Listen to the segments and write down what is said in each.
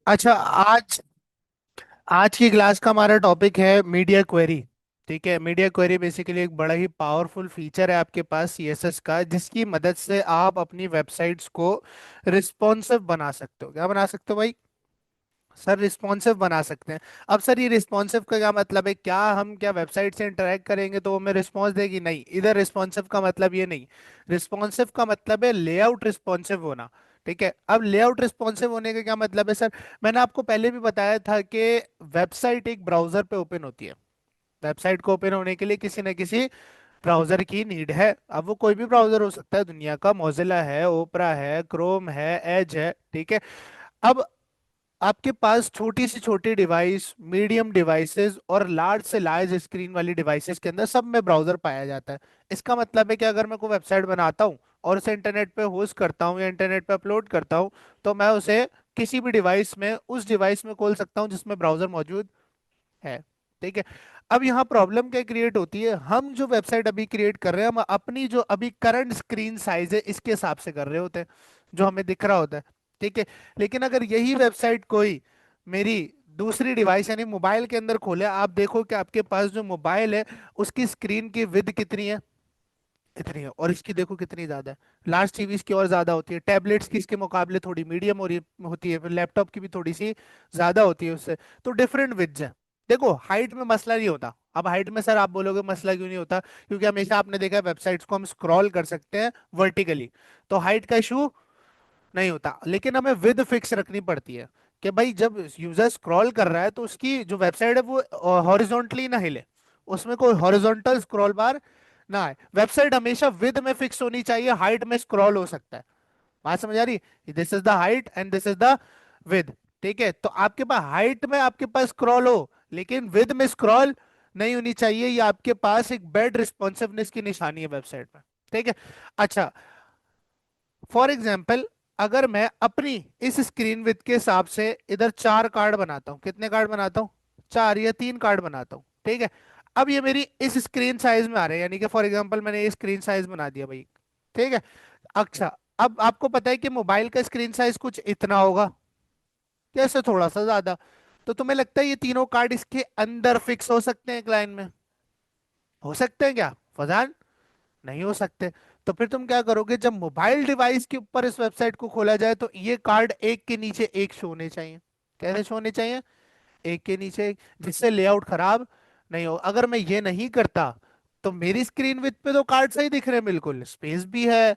अच्छा, आज आज की क्लास का हमारा टॉपिक है मीडिया क्वेरी। ठीक है, मीडिया क्वेरी बेसिकली एक बड़ा ही पावरफुल फीचर है आपके पास सीएसएस का, जिसकी मदद से आप अपनी वेबसाइट्स को रिस्पॉन्सिव बना सकते हो। क्या बना सकते हो भाई? सर, रिस्पॉन्सिव बना सकते हैं। अब सर, ये रिस्पॉन्सिव का क्या मतलब है? क्या हम क्या वेबसाइट से इंटरेक्ट करेंगे तो वो हमें रिस्पॉन्स देगी? नहीं, इधर रिस्पॉन्सिव का मतलब ये नहीं। रिस्पॉन्सिव का मतलब है लेआउट रिस्पॉन्सिव होना। ठीक है, अब लेआउट रिस्पॉन्सिव होने का क्या मतलब है सर? मैंने आपको पहले भी बताया था कि वेबसाइट एक ब्राउजर पे ओपन होती है। वेबसाइट को ओपन होने के लिए किसी न किसी ब्राउजर की नीड है। अब वो कोई भी ब्राउजर हो सकता है दुनिया का, मोजिला है, ओपरा है, क्रोम है, एज है। ठीक है। अब आपके पास छोटी से छोटी डिवाइस, मीडियम डिवाइसेस और लार्ज से लार्ज स्क्रीन वाली डिवाइसेस के अंदर सब में ब्राउजर पाया जाता है। इसका मतलब है कि अगर मैं कोई वेबसाइट बनाता हूँ और उसे इंटरनेट पे होस्ट करता हूँ या इंटरनेट पे अपलोड करता हूँ, तो मैं उसे किसी भी डिवाइस में, उस डिवाइस में खोल सकता हूँ जिसमें ब्राउजर मौजूद है। ठीक है। अब यहाँ प्रॉब्लम क्या क्रिएट होती है? हम जो वेबसाइट अभी क्रिएट कर रहे हैं, हम अपनी जो अभी करंट स्क्रीन साइज है इसके हिसाब से कर रहे होते हैं, जो हमें दिख रहा होता है। ठीक है। लेकिन अगर यही वेबसाइट कोई मेरी दूसरी डिवाइस यानी मोबाइल के अंदर खोले, आप देखो कि आपके पास जो मोबाइल है उसकी स्क्रीन की विड्थ कितनी है? इतनी है। और इसकी देखो कितनी ज्यादा है। लार्ज टीवीज की और ज्यादा होती है, टैबलेट्स की इसके मुकाबले थोड़ी मीडियम हो रही होती है, फिर लैपटॉप की भी थोड़ी सी ज्यादा होती है उससे। तो डिफरेंट विड्थ है। देखो, हाइट में मसला नहीं होता। अब हाइट में सर आप बोलोगे मसला क्यों नहीं होता? क्योंकि हमेशा आपने देखा है वेबसाइट्स को हम स्क्रॉल कर सकते हैं वर्टिकली, तो हाइट का इशू नहीं होता। लेकिन हमें विद फिक्स रखनी पड़ती है कि भाई जब यूजर स्क्रॉल कर रहा है तो उसकी जो वेबसाइट है वो हॉरिजॉन्टली ना हिले, उसमें कोई हॉरिजॉन्टल स्क्रॉल बार ना आए। वेबसाइट हमेशा विद में फिक्स होनी चाहिए, हाइट में स्क्रॉल हो सकता है। बात समझ आ रही? This is the height and this is the with. ठीक है, तो आपके पास हाइट में आपके पास स्क्रॉल हो, लेकिन विद में स्क्रॉल नहीं होनी चाहिए। ये आपके पास एक बैड रिस्पॉन्सिवनेस की निशानी है वेबसाइट में। ठीक है। अच्छा, फॉर एग्जाम्पल, अगर मैं अपनी इस स्क्रीन विड्थ के हिसाब से इधर 4 कार्ड बनाता हूँ, कितने कार्ड बनाता हूँ? 4 या 3 कार्ड बनाता हूँ। ठीक है। अब ये मेरी इस स्क्रीन साइज में आ रहे हैं, यानी कि फॉर एग्जाम्पल मैंने ये स्क्रीन साइज बना दिया भाई। ठीक है। अच्छा, अब आपको पता है कि मोबाइल का स्क्रीन साइज कुछ इतना होगा, कैसे थोड़ा सा ज्यादा। तो तुम्हें लगता है ये तीनों कार्ड इसके अंदर फिक्स हो सकते हैं एक लाइन में? हो सकते हैं क्या फजान? नहीं हो सकते। तो फिर तुम क्या करोगे? जब मोबाइल डिवाइस के ऊपर इस वेबसाइट को खोला जाए तो ये कार्ड एक के नीचे एक शो होने चाहिए। कैसे शो होने चाहिए? एक के नीचे एक, जिससे लेआउट खराब नहीं हो। अगर मैं ये नहीं करता तो मेरी स्क्रीन विड्थ पे तो कार्ड सही दिख रहे हैं, बिल्कुल स्पेस भी है,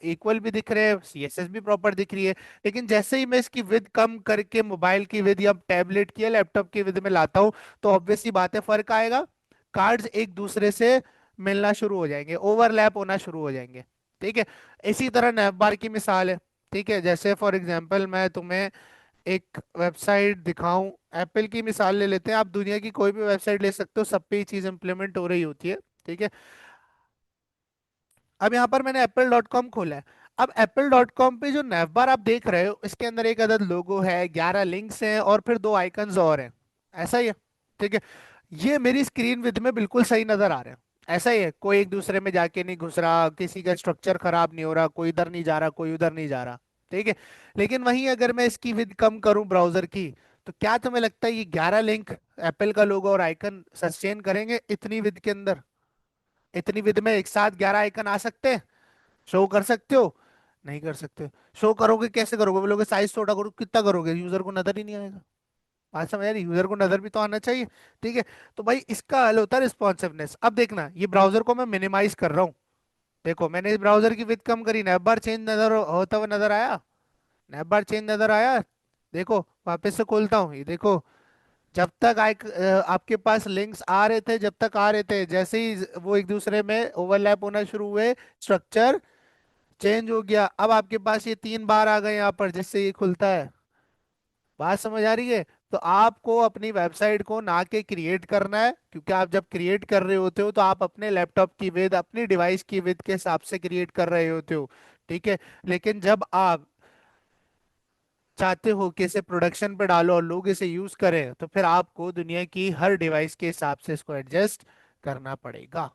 इक्वल भी दिख रहे हैं, सीएसएस भी प्रॉपर दिख रही है। लेकिन जैसे ही मैं इसकी विड्थ कम करके मोबाइल की विड्थ या टैबलेट की या लैपटॉप की विड्थ में लाता हूँ, तो ऑब्वियसली बात है फर्क आएगा। कार्ड्स एक दूसरे से मिलना शुरू हो जाएंगे, ओवरलैप होना शुरू हो जाएंगे। ठीक है। इसी तरह नैप बार की मिसाल है। ठीक है, जैसे फॉर एग्जांपल मैं तुम्हें एक वेबसाइट दिखाऊं, एप्पल की मिसाल ले लेते हैं। आप दुनिया की कोई भी वेबसाइट ले सकते हो, सब पे ये चीज इंप्लीमेंट हो रही होती है। ठीक है। अब यहाँ पर मैंने apple.com खोला है। अब apple.com पे जो नैवबार आप देख रहे हो, इसके अंदर एक अदद लोगो है, 11 लिंक्स हैं और फिर 2 आइकन्स और हैं। ऐसा ही है। ठीक है। ये मेरी स्क्रीन विद में बिल्कुल सही नजर आ रहे हैं। ऐसा ही है, कोई एक दूसरे में जाके नहीं घुस रहा, किसी का स्ट्रक्चर खराब नहीं हो रहा, कोई इधर नहीं जा रहा, कोई उधर नहीं जा रहा। ठीक है। लेकिन वहीं अगर मैं इसकी विद कम करूं ब्राउजर की, तो क्या तुम्हें लगता है ये 11 लिंक, एप्पल का लोगो और आइकन सस्टेन करेंगे इतनी विद के अंदर? इतनी विद में एक साथ 11 आइकन आ सकते हैं? शो कर सकते हो? नहीं कर सकते। शो करोगे कैसे करोगे? बोलोगे साइज छोटा करो, कितना करोगे? यूजर को नजर ही नहीं आएगा। बात समझ आ रही? यूजर को नजर भी तो आना चाहिए। ठीक है। तो भाई इसका हल होता है रिस्पॉन्सिवनेस। अब देखना, ये ब्राउजर को मैं मिनिमाइज कर रहा हूँ। देखो, मैंने इस ब्राउजर की विड्थ कम करी, नैप बार चेंज नजर होता हुआ नजर आया? नैप बार चेंज नजर आया? देखो, वापस से खोलता हूँ, ये देखो। जब तक आपके पास लिंक्स आ रहे थे, जब तक आ रहे थे, जैसे ही वो एक दूसरे में ओवरलैप होना शुरू हुए, स्ट्रक्चर चेंज हो गया। अब आपके पास ये 3 बार आ गए यहाँ पर जिससे ये खुलता है। बात समझ आ रही है? तो आपको अपनी वेबसाइट को ना के क्रिएट करना है, क्योंकि आप जब क्रिएट कर रहे होते हो तो आप अपने लैपटॉप की विद, अपनी डिवाइस की विद के हिसाब से क्रिएट कर रहे होते हो। ठीक है। लेकिन जब आप चाहते हो कि इसे प्रोडक्शन पे डालो और लोग इसे यूज करें, तो फिर आपको दुनिया की हर डिवाइस के हिसाब से इसको एडजस्ट करना पड़ेगा।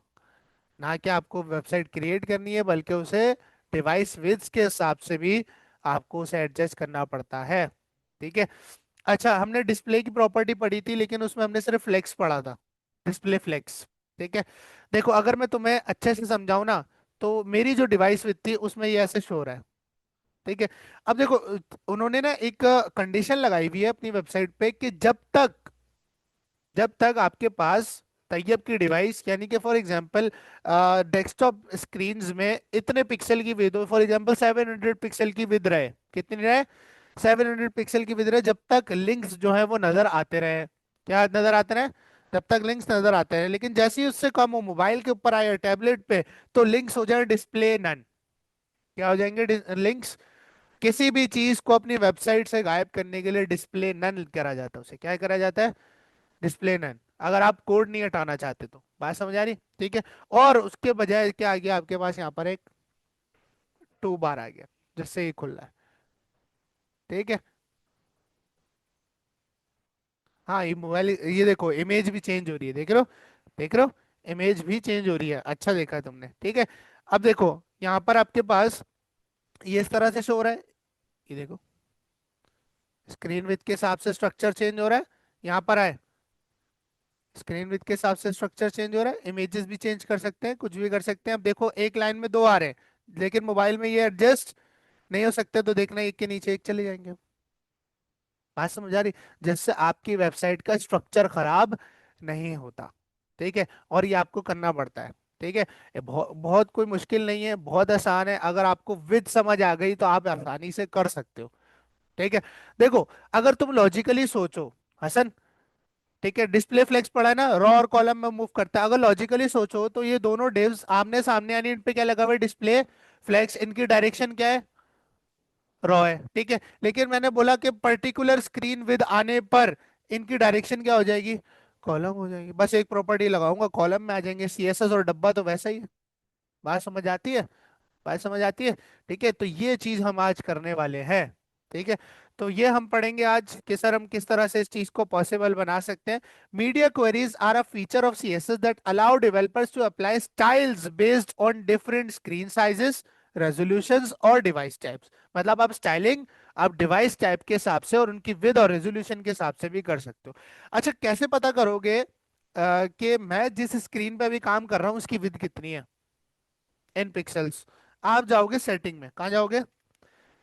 ना कि आपको वेबसाइट क्रिएट करनी है, बल्कि उसे डिवाइस विड्थ के हिसाब से भी आपको उसे एडजस्ट करना पड़ता है। ठीक है। अच्छा, हमने डिस्प्ले की प्रॉपर्टी पढ़ी थी, लेकिन उसमें हमने सिर्फ फ्लेक्स पढ़ा था, डिस्प्ले फ्लेक्स। ठीक है। देखो, अगर मैं तुम्हें अच्छे से समझाऊं ना, तो मेरी जो डिवाइस विथ थी उसमें ये ऐसे शो हो रहा है। ठीक है। अब देखो, उन्होंने ना एक कंडीशन लगाई हुई है अपनी वेबसाइट पे कि जब तक आपके पास तैयब की डिवाइस, यानी कि फॉर एग्जांपल डेस्कटॉप स्क्रीन्स में इतने पिक्सल की विद हो, फॉर एग्जांपल 700 पिक्सल की विद रहे, कितनी रहे, 700 पिक्सल की विद रहे, जब तक लिंक्स जो है वो नजर आते रहे। क्या नजर आते रहे? जब तक लिंक्स नजर आते रहे। लेकिन जैसे ही उससे कम हो, मोबाइल के ऊपर आए, टैबलेट पे, तो लिंक्स हो जाए डिस्प्ले नन। क्या हो जाएंगे लिंक्स? किसी भी चीज को अपनी वेबसाइट से गायब करने के लिए डिस्प्ले नन करा जाता है, उसे क्या करा जाता है? Display none. अगर आप कोड नहीं हटाना चाहते तो, बात समझ आ रही? ठीक है। और उसके बजाय क्या आ गया आपके पास, यहाँ पर एक टू बार आ गया, जिससे ये खुल रहा है। ठीक है। हाँ, ये मोबाइल, ये देखो इमेज भी चेंज हो रही है, देख रहे हो? देख रहे हो? इमेज भी चेंज हो रही है, अच्छा देखा तुमने। ठीक है। अब देखो, यहाँ पर आपके पास ये इस तरह से शो हो रहा है, ये देखो, स्क्रीन विड्थ के हिसाब से स्ट्रक्चर चेंज हो रहा है। यहाँ पर आए, स्क्रीन विड्थ के हिसाब से स्ट्रक्चर चेंज हो रहा है, इमेजेस भी चेंज कर सकते हैं, कुछ भी कर सकते हैं। अब देखो, एक लाइन में दो आ रहे हैं, लेकिन मोबाइल में ये एडजस्ट नहीं हो सकते, तो देखना एक के नीचे एक चले जाएंगे। बात समझ आ रही? जिससे आपकी वेबसाइट का स्ट्रक्चर खराब नहीं होता। ठीक है। और ये आपको करना पड़ता है। ठीक है। ये बहुत बहुत कोई मुश्किल नहीं है, बहुत आसान है। अगर आपको विद समझ आ गई तो आप आसानी से कर सकते हो। ठीक है। देखो, अगर तुम लॉजिकली सोचो, हसन, ठीक है, डिस्प्ले फ्लेक्स पढ़ा है ना, रॉ और कॉलम में मूव करता है। अगर लॉजिकली सोचो तो ये दोनों डिव्स आमने सामने, यानी इन पे क्या लगा हुआ है? Display flex. इनकी डायरेक्शन क्या है? रॉ है। ठीक है। लेकिन मैंने बोला कि पर्टिकुलर स्क्रीन विद आने पर इनकी डायरेक्शन क्या हो जाएगी? कॉलम हो जाएगी। बस एक प्रॉपर्टी लगाऊंगा, कॉलम में आ जाएंगे। सीएसएस और डब्बा तो वैसा ही है। बात समझ आती है? बात समझ आती है? ठीक है। तो ये चीज हम आज करने वाले हैं। ठीक है। तो ये हम पढ़ेंगे आज कि सर हम किस तरह से इस चीज को पॉसिबल बना सकते हैं। Media queries are a feature of CSS that allow developers to apply styles based on different screen sizes, resolutions और डिवाइस टाइप्स। मतलब आप स्टाइलिंग, आप डिवाइस टाइप के हिसाब से और उनकी विद और रेजोल्यूशन के हिसाब से भी कर सकते हो। अच्छा, कैसे पता करोगे कि मैं जिस स्क्रीन पे अभी काम कर रहा हूँ उसकी विद कितनी है इन पिक्सल्स? आप जाओगे सेटिंग में, कहाँ जाओगे?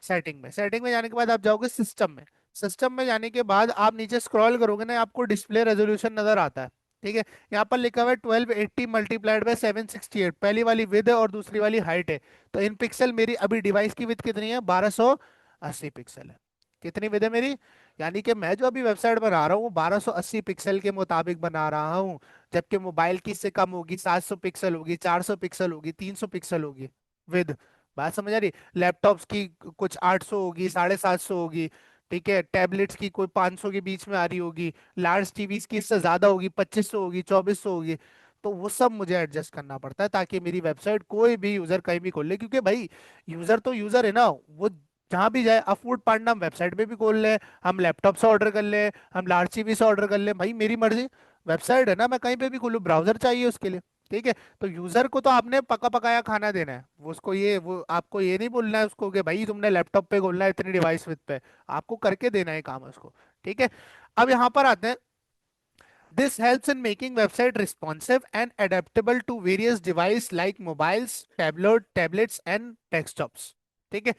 सेटिंग में। सेटिंग में जाने के बाद आप जाओगे सिस्टम में। सिस्टम में जाने के बाद आप नीचे स्क्रॉल करोगे ना, आपको डिस्प्ले रेजोल्यूशन नजर आता है। ठीक है। यहाँ पर लिखा हुआ है 1280 मल्टीप्लाइड बाय 768, पहली वाली विद है और दूसरी वाली हाइट है। तो इन पिक्सल मेरी अभी डिवाइस की विद कितनी है? 1280 पिक्सल है। कितनी विद है मेरी? यानी कि मैं जो अभी वेबसाइट बना रहा हूँ 1280 पिक्सल के मुताबिक बना रहा हूँ। जबकि मोबाइल की इससे कम होगी, 700 पिक्सल होगी, 400 पिक्सल होगी, 300 पिक्सल होगी विद। बात समझ आ रही? लैपटॉप्स की कुछ 800 होगी, 750 होगी। ठीक है। टैबलेट्स की कोई 500 के बीच में आ रही होगी। लार्ज टीवीज की इससे ज्यादा होगी, 2500 होगी, 2400 होगी। तो वो सब मुझे एडजस्ट करना पड़ता है ताकि मेरी वेबसाइट कोई भी यूजर कहीं भी खोल ले। क्योंकि भाई, यूजर तो यूजर है ना, वो जहां भी जाए। अब फूड पांडा हम वेबसाइट पे भी खोल ले, हम लैपटॉप से ऑर्डर कर ले, हम लार्ज टीवी से ऑर्डर कर ले, भाई मेरी मर्जी। वेबसाइट है ना, मैं कहीं पे भी खोलूँ, ब्राउजर चाहिए उसके लिए। ठीक है। तो यूजर को तो आपने पका पकाया खाना देना है, वो उसको ये, वो आपको ये नहीं बोलना है उसको कि भाई तुमने लैपटॉप पे खोलना है इतनी डिवाइस विद पे। आपको करके देना है काम उसको। ठीक है। अब यहाँ पर आते हैं। This helps in making website responsive and adaptable to various device like mobiles, tablets and desktops. ठीक है।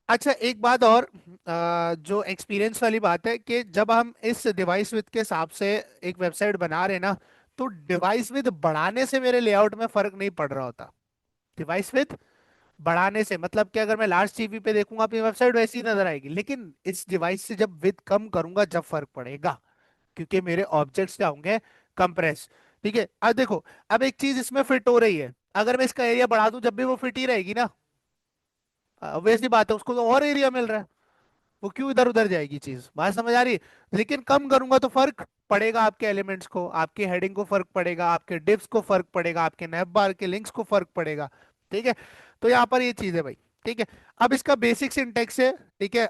अच्छा, एक बात और, जो एक्सपीरियंस वाली बात है कि जब हम इस डिवाइस विद के हिसाब से एक वेबसाइट बना रहे हैं ना, तो डिवाइस विद बढ़ाने से मेरे लेआउट में फर्क नहीं पड़ रहा होता। डिवाइस विद बढ़ाने से मतलब कि अगर मैं लार्ज टीवी पे देखूंगा अपनी वेबसाइट वैसी ही नजर आएगी, लेकिन इस डिवाइस से जब विद कम करूंगा जब फर्क पड़ेगा। क्योंकि मेरे ऑब्जेक्ट्स क्या होंगे? कंप्रेस। ठीक है। अब देखो, अब एक चीज इसमें फिट हो रही है, अगर मैं इसका एरिया बढ़ा दूं जब भी वो फिट ही रहेगी ना। वैसी बात है, उसको तो और एरिया मिल रहा है, वो क्यों इधर उधर जाएगी चीज? बात समझ आ रही है? लेकिन कम करूंगा तो फर्क पड़ेगा, आपके एलिमेंट्स को, आपकी हेडिंग को फर्क पड़ेगा, आपके डिव्स को फर्क पड़ेगा, आपके नैप बार के लिंक्स को फर्क पड़ेगा। ठीक है। तो यहाँ पर ये चीज है भाई। ठीक है। अब इसका बेसिक सिंटेक्स है। ठीक है।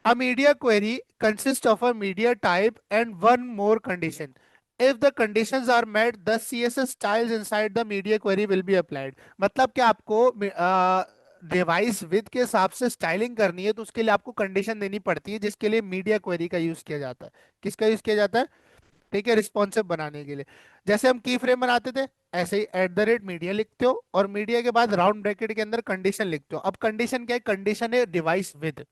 A media query consists of a media type and one more condition. If the conditions are met, the CSS styles inside the media query will be applied. मतलब कि आपको डिवाइस विद के हिसाब से styling करनी है तो उसके लिए आपको कंडीशन देनी पड़ती है, जिसके लिए मीडिया क्वेरी का यूज किया जाता है। किसका यूज किया जाता है? ठीक है, रिस्पॉन्सिव बनाने के लिए। जैसे हम की फ्रेम बनाते थे, ऐसे ही एट द रेट मीडिया लिखते हो और मीडिया के बाद राउंड ब्रैकेट के अंदर कंडीशन लिखते हो। अब कंडीशन क्या है? कंडीशन है डिवाइस विद।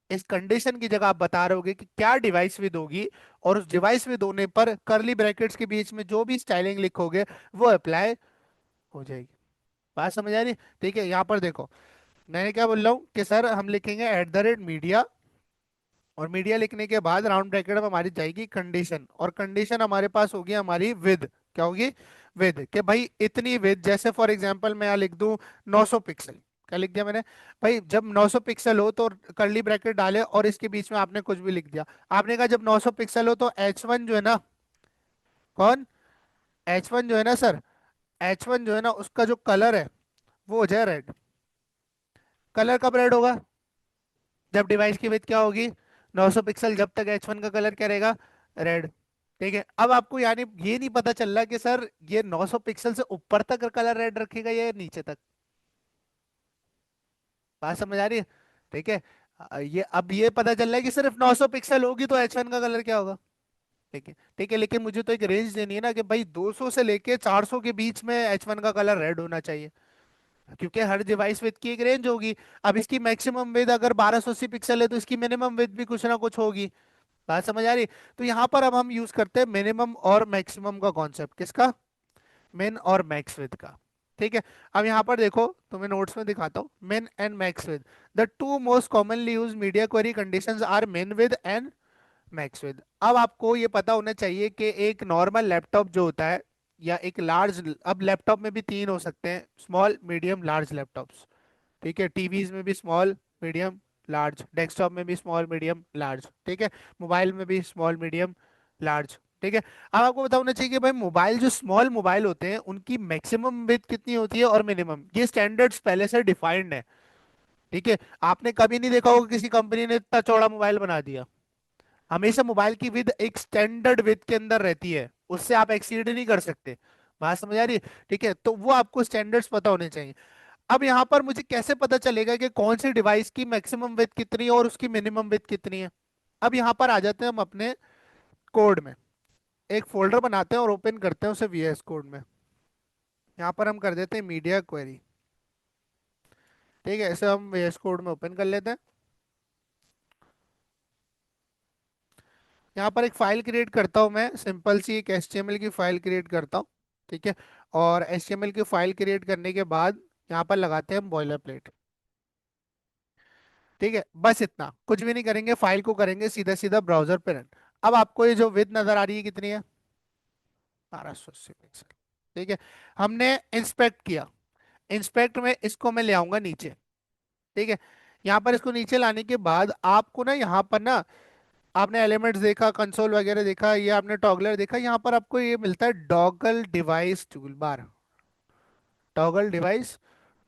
इस कंडीशन की जगह आप बता रहे होगे कि क्या डिवाइस विद होगी, और उस डिवाइस विद होने पर करली ब्रैकेट्स के बीच में जो भी स्टाइलिंग लिखोगे वो अप्लाई हो जाएगी। बात समझ आ रही है? ठीक है, यहाँ पर देखो, मैंने क्या बोल रहा हूँ कि सर हम लिखेंगे एट द रेट मीडिया, और मीडिया लिखने के बाद राउंड ब्रैकेट में हमारी जाएगी कंडीशन, और कंडीशन हमारे पास होगी हमारी विद। क्या होगी? विद, कि भाई इतनी विद, जैसे फॉर एग्जांपल मैं यहाँ लिख दूं 900 पिक्सल। क्या लिख दिया मैंने? भाई जब 900 पिक्सल हो तो कर्ली ब्रैकेट डाले और इसके बीच में आपने कुछ भी लिख दिया। आपने कहा जब 900 पिक्सल हो तो H1 जो है ना, कौन? H1 जो है ना सर, H1 जो है ना उसका जो कलर है वो हो जाए रेड। कलर कब रेड होगा? जब डिवाइस की विड्थ क्या होगी? 900 पिक्सल। जब तक H1 का कलर क्या रहेगा? रेड। ठीक है, अब आपको यानी ये नहीं पता चल रहा कि सर ये 900 पिक्सल से ऊपर तक कलर रेड रखेगा या नीचे तक। बात समझ आ रही है? ठीक है। ये अब ये पता चल रहा है कि सिर्फ 900 पिक्सल होगी तो H1 का कलर क्या होगा। ठीक है, ठीक है, लेकिन मुझे तो एक रेंज देनी है ना कि भाई 200 से लेके 400 के बीच में H1 का कलर रेड होना चाहिए, क्योंकि हर डिवाइस विद की एक रेंज होगी। अब इसकी मैक्सिमम विद अगर 1280 पिक्सल है तो इसकी मिनिमम विद भी कुछ ना कुछ होगी। बात समझ आ रही? तो यहाँ पर अब हम यूज करते हैं मिनिमम और मैक्सिमम का कॉन्सेप्ट। किसका? मिन और मैक्स विद का। ठीक है, अब यहाँ पर देखो, तुम्हें नोट्स में दिखाता हूँ। Min and max width, the two most commonly use media query conditions are min width and max width. अब आपको ये पता होना चाहिए कि एक नॉर्मल लैपटॉप जो होता है, या एक लार्ज, अब लैपटॉप में भी तीन हो सकते हैं, स्मॉल मीडियम लार्ज लैपटॉप्स। ठीक है, टीवीज में भी स्मॉल मीडियम लार्ज, डेस्कटॉप में भी स्मॉल मीडियम लार्ज, ठीक है, मोबाइल में भी स्मॉल मीडियम लार्ज। ठीक है, अब आपको पता होना चाहिए कि भाई मोबाइल, जो स्मॉल मोबाइल होते हैं उनकी मैक्सिमम विड्थ कितनी होती है और मिनिमम, ये स्टैंडर्ड्स पहले से डिफाइंड है। ठीक है, आपने कभी नहीं देखा होगा किसी कंपनी ने इतना चौड़ा मोबाइल बना दिया। हमेशा मोबाइल की विद एक स्टैंडर्ड विद के अंदर रहती है, उससे आप एक्सीड नहीं कर सकते। बात समझ आ रही है? ठीक है, तो वो आपको स्टैंडर्ड्स पता होने चाहिए। अब यहाँ पर मुझे कैसे पता चलेगा कि कौन सी डिवाइस की मैक्सिमम विड्थ कितनी है और उसकी मिनिमम विड्थ कितनी है? अब यहाँ पर आ जाते हैं हम अपने कोड में। एक फोल्डर बनाते हैं और ओपन करते हैं उसे VS कोड में। यहाँ पर हम कर देते हैं मीडिया क्वेरी। ठीक है, इसे हम VS कोड में ओपन कर लेते हैं। यहाँ पर एक फाइल क्रिएट करता हूँ मैं, सिंपल सी एक HTML की फाइल क्रिएट करता हूँ। ठीक है, और HTML की फाइल क्रिएट करने के बाद यहाँ पर लगाते हैं हम बॉयलर प्लेट। ठीक है, बस इतना, कुछ भी नहीं करेंगे, फाइल को करेंगे सीधा सीधा ब्राउजर पे रन। अब आपको ये जो विड्थ नजर आ रही है कितनी है? 1280 पिक्सल। ठीक है, हमने इंस्पेक्ट किया। इंस्पेक्ट में इसको मैं ले आऊंगा नीचे। ठीक है, यहाँ पर इसको नीचे लाने के बाद आपको ना, यहाँ पर ना, आपने एलिमेंट्स देखा, कंसोल वगैरह देखा, ये आपने टॉगलर देखा, यहाँ पर आपको ये मिलता है toggle device tool bar. Toggle device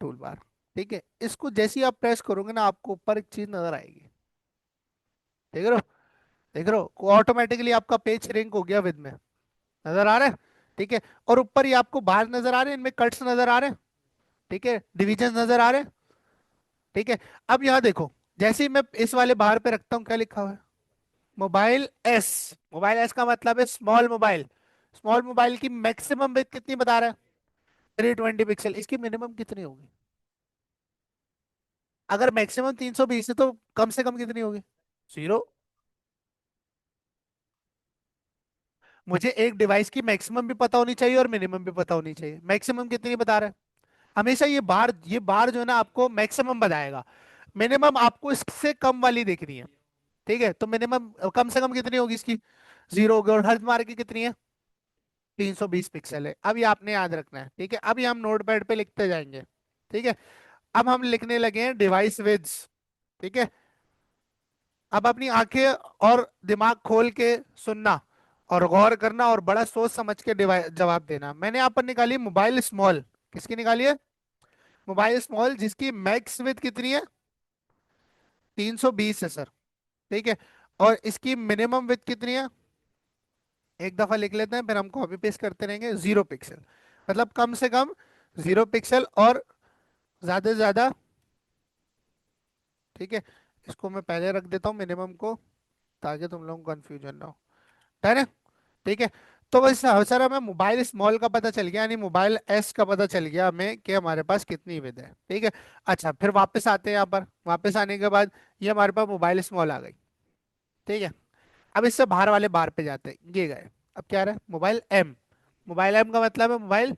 tool bar. ठीक है, इसको जैसे ही आप प्रेस करोगे ना, आपको ऊपर एक चीज नजर आएगी। देख रहे हो? देख रहे हो ऑटोमेटिकली आपका पेज श्रिंक हो गया विद में। नजर आ रहा है? ठीक है, और ऊपर ही आपको बार नजर आ रहे हैं, इनमें कट्स नजर आ रहे हैं। ठीक है, डिविजन नजर आ रहे हैं। ठीक है, अब यहाँ देखो, जैसे ही मैं इस वाले बार पे रखता हूँ, क्या लिखा हुआ है? Mobile S. मोबाइल एस का मतलब है स्मॉल मोबाइल। स्मॉल मोबाइल की मैक्सिमम विड्थ कितनी बता रहा है? 320 पिक्सल। इसकी मिनिमम कितनी होगी? अगर मैक्सिमम 320 है तो कम से कम कितनी होगी? 0। मुझे एक डिवाइस की मैक्सिमम भी पता होनी चाहिए और मिनिमम भी पता होनी चाहिए। मैक्सिमम कितनी बता रहा है? हमेशा ये बार जो है ना आपको मैक्सिमम बताएगा। मिनिमम आपको इससे कम वाली देखनी है। ठीक है, तो मिनिमम कम से कम कितनी होगी इसकी? 0 होगी, और हर बार की कितनी है? 320 पिक्सल है। अब ये आपने याद रखना है। ठीक है, अब ये हम नोटपैड पे लिखते जाएंगे। ठीक है, अब हम लिखने लगे हैं डिवाइस विड्स। ठीक है, अब अपनी आंखें और दिमाग खोल के सुनना और गौर करना और बड़ा सोच समझ के जवाब देना। मैंने यहाँ पर निकाली मोबाइल स्मॉल। किसकी निकाली है? मोबाइल स्मॉल, जिसकी मैक्स विड्थ कितनी है? 320 है सर। ठीक है, और इसकी मिनिमम विड्थ कितनी है? एक दफा लिख लेते हैं, फिर हम कॉपी पेस्ट करते रहेंगे। 0 पिक्सल। मतलब कम से कम 0 पिक्सल, और ज्यादा से ज्यादा ठीक है, इसको मैं पहले रख देता हूँ मिनिमम को, ताकि तुम लोगों को कंफ्यूजन ना हो। डन है। ठीक है। तो बस सर हमें मोबाइल स्मॉल का पता चल गया, यानी मोबाइल एस का पता चल गया हमें कि हमारे पास कितनी विद है। ठीक है। अच्छा, फिर वापस आते हैं यहाँ पर। वापस आने के बाद ये हमारे पास मोबाइल स्मॉल आ गई। ठीक है। अब इससे बाहर वाले बार पे जाते हैं, ये गए। अब क्या रहा है, मोबाइल एम। मोबाइल एम का मतलब है मोबाइल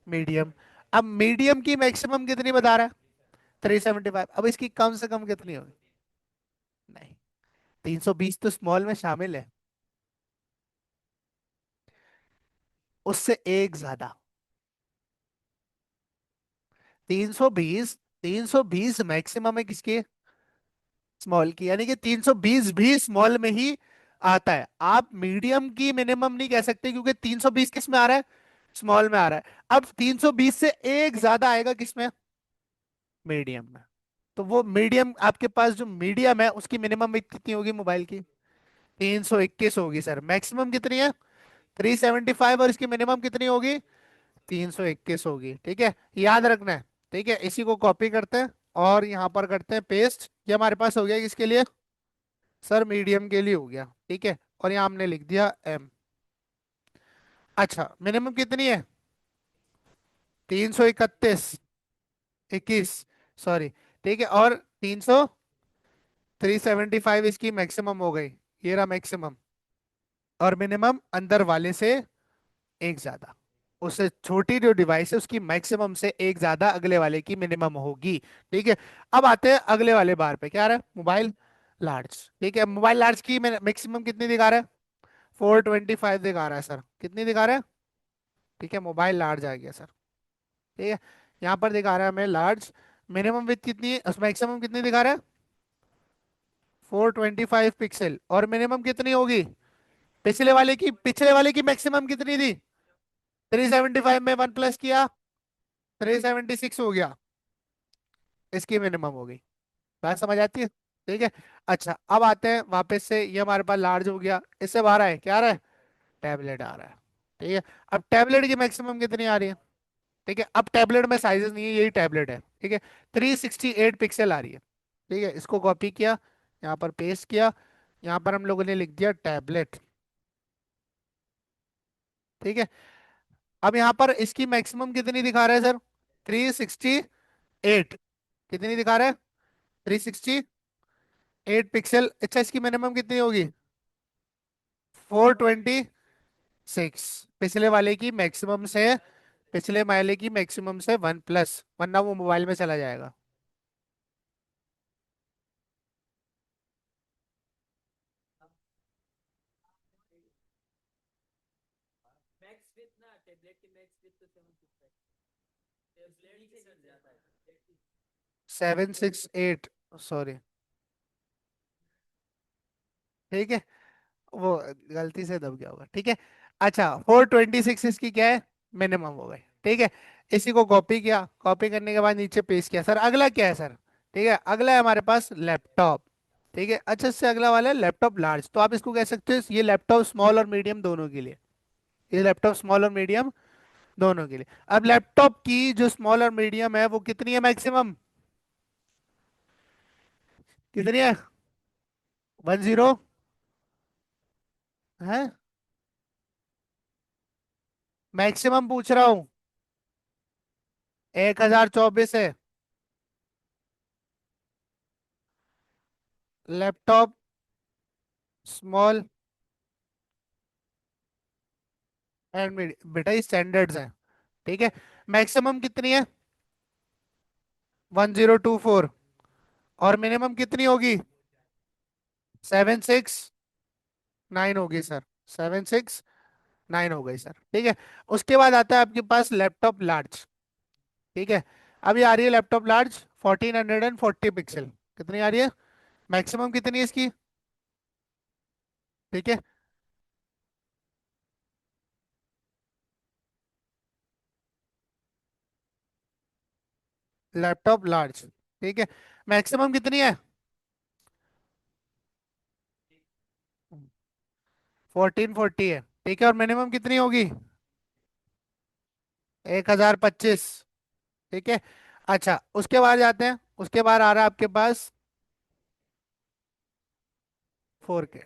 मीडियम। अब मीडियम की मैक्सिमम कितनी बता रहा है, 375। अब इसकी कम से कम कितनी होगी? नहीं, 320 तो स्मॉल में शामिल है, उससे एक ज्यादा। 320, 320 मैक्सिमम है किसकी? स्मॉल की, यानी कि 320 भी स्मॉल में ही आता है। आप मीडियम की मिनिमम नहीं कह सकते, क्योंकि 320 किस में आ रहा है? स्मॉल में आ रहा है। अब 320 से एक ज्यादा आएगा किसमें? मीडियम में। तो वो मीडियम, आपके पास जो मीडियम है उसकी मिनिमम कितनी होगी मोबाइल की? 321 होगी सर। मैक्सिमम कितनी है? 375। और इसकी मिनिमम कितनी होगी? 321 होगी। ठीक है, याद रखना है। ठीक है, इसी को कॉपी करते हैं और यहाँ पर करते हैं पेस्ट। ये हमारे पास हो गया किसके लिए? सर मीडियम के लिए हो गया। ठीक है, और यहाँ हमने लिख दिया एम। अच्छा, मिनिमम कितनी है? 331, 21, सॉरी। ठीक है, और 375 इसकी मैक्सिमम हो गई। ये रहा मैक्सिमम। और मिनिमम अंदर वाले से एक ज्यादा। उससे छोटी जो डिवाइस है उसकी मैक्सिमम से एक ज्यादा अगले वाले की मिनिमम होगी। ठीक है। अब आते हैं अगले वाले बार पे, क्या आ रहा है? Mobile large. ठीक है, मोबाइल लार्ज की मैक्सिमम कितनी दिखा रहा है? 425 दिखा रहा है सर। कितनी दिखा रहा है? ठीक है, मोबाइल लार्ज आ गया सर। ठीक है, यहाँ पर दिखा रहा है हमें लार्ज। मिनिमम विथ कितनी है, मैक्सिमम कितनी दिखा रहा है? 425 पिक्सल। और मिनिमम कितनी होगी? पिछले वाले की मैक्सिमम कितनी थी? 375 में वन प्लस किया, 376 हो गया। इसकी मिनिमम हो गई। बात समझ आती है? ठीक है। अच्छा, अब आते हैं वापस से, ये हमारे पास लार्ज हो गया। इससे बाहर है क्या आ रहा है? टैबलेट आ रहा है। ठीक है, अब टैबलेट की मैक्सिमम कितनी आ रही है? ठीक है, अब टैबलेट में साइजेस नहीं है, यही टैबलेट है। ठीक है, 368 पिक्सल आ रही है। ठीक है, इसको कॉपी किया, यहाँ पर पेस्ट किया, यहाँ पर हम लोगों ने लिख दिया टैबलेट। ठीक है, अब यहाँ पर इसकी मैक्सिमम कितनी दिखा रहा है सर? 368। कितनी दिखा रहा है? 368 पिक्सल। अच्छा, इसकी मिनिमम कितनी होगी? 426। पिछले वाले की मैक्सिमम से, पिछले वाले की मैक्सिमम से वन प्लस, वरना वो मोबाइल में चला जाएगा। मैक्स विथ ना, टेबलेट की मैक्स विथ तो 765, टेबलेट की सर ज्यादा है। 768, सॉरी। ठीक है, वो गलती से दब गया होगा। ठीक है। अच्छा, 426 इसकी क्या है? मिनिमम हो गई। ठीक है, इसी को कॉपी किया, कॉपी करने के बाद नीचे पेस्ट किया। सर अगला क्या है सर? ठीक है, अगला है हमारे पास लैपटॉप। ठीक है, अच्छा, इससे अगला वाला है लैपटॉप लार्ज। तो आप इसको कह सकते हो ये लैपटॉप स्मॉल और मीडियम दोनों के लिए। ये लैपटॉप स्मॉल और मीडियम दोनों के लिए। अब लैपटॉप की जो स्मॉल और मीडियम है वो कितनी है मैक्सिमम? कितनी है? 10 है? मैक्सिमम पूछ रहा हूँ। 1024 है। लैपटॉप स्मॉल एंड बेटा ये स्टैंडर्ड्स हैं। ठीक है, मैक्सिमम कितनी है? 1024। और मिनिमम कितनी होगी? 769 होगी सर। 769 हो गई सर। ठीक है, उसके बाद आता है आपके पास लैपटॉप लार्ज। ठीक है, अभी आ रही है लैपटॉप लार्ज 1440 पिक्सल। कितनी आ रही है? मैक्सिमम कितनी है इसकी? ठीक है, लैपटॉप लार्ज। ठीक है, मैक्सिमम कितनी है? 1440 है। ठीक है, और मिनिमम कितनी होगी? 1025। ठीक है। अच्छा, उसके बाद जाते हैं, उसके बाद आ रहा है आपके पास 4K